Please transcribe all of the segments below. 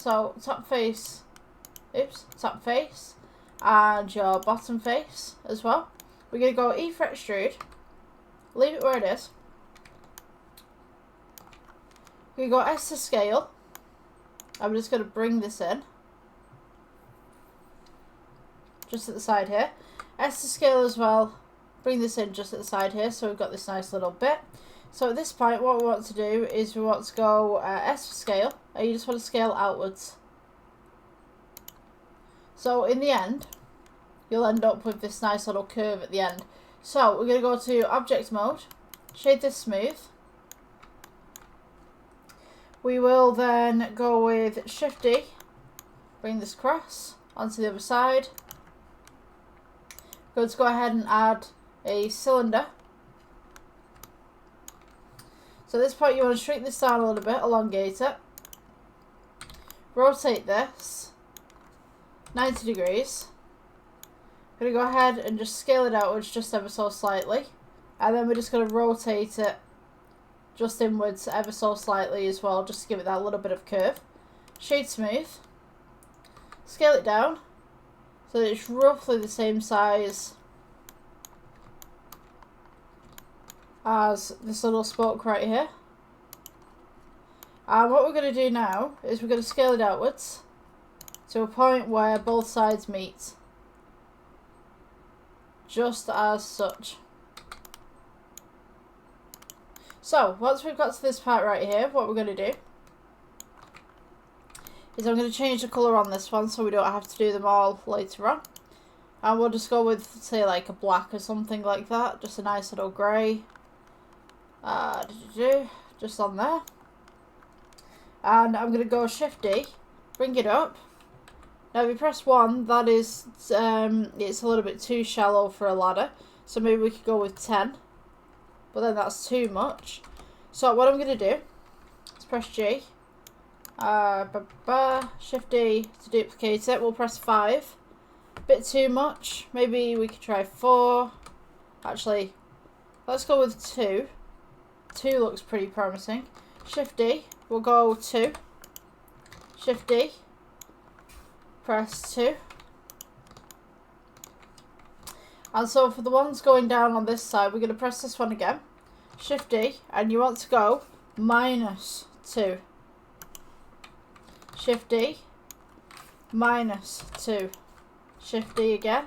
So top face, top face, and your bottom face as well. We're going to go E for extrude, leave it where it is. We're going to go S to scale. I'm just going to bring this in, just at the side here. S to scale as well, bring this in just at the side here, so we've got this nice little bit. So at this point, what we want to do is we want to go S for scale, and you just want to scale outwards. So in the end, you'll end up with this nice little curve at the end. So we're going to go to object mode, shade this smooth. We will then go with Shift D, bring this across onto the other side. Going to go ahead and add a cylinder. So at this point you want to shrink this down a little bit, elongate it. Rotate this 90 degrees. I'm going to go ahead and just scale it outwards just ever so slightly. And then we're just going to rotate it just inwards ever so slightly as well, just to give it that little bit of curve. Shade smooth. Scale it down so that it's roughly the same size as this little spoke right here. And what we're going to do now is we're going to scale it outwards to a point where both sides meet. Just as such. So, once we've got to this part right here, what we're going to do is I'm going to change the colour on this one so we don't have to do them all later on. And we'll just go with, say, like a black or something like that. Just a nice little grey. Just on there. And I'm going to go Shift D, bring it up. Now if you press 1, that is, it's a little bit too shallow for a ladder. So maybe we could go with 10. But then that's too much. So what I'm going to do is press G. Shift D to duplicate it. We'll press 5. Bit too much. Maybe we could try 4. Actually, let's go with 2. 2 looks pretty promising. Shift D. We'll go 2. Shift D. Press 2. And so for the ones going down on this side, we're going to press this one again. Shift D. And you want to go -2. Shift D. -2. Shift D again.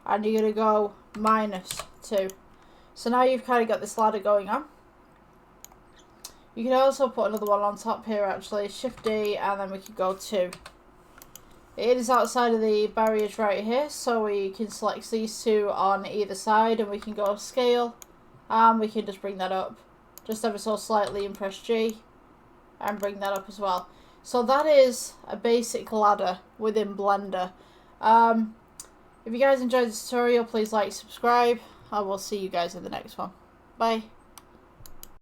And you're going to go -2. So now you've kind of got this ladder going on. You can also put another one on top here actually. Shift D and then we can go 2. It is outside of the barriers right here, so we can select these 2 on either side and we can go scale and we can just bring that up just ever so slightly and press G and bring that up as well. So that is a basic ladder within Blender. If you guys enjoyed the tutorial, please like, subscribe. I will see you guys in the next one. Bye.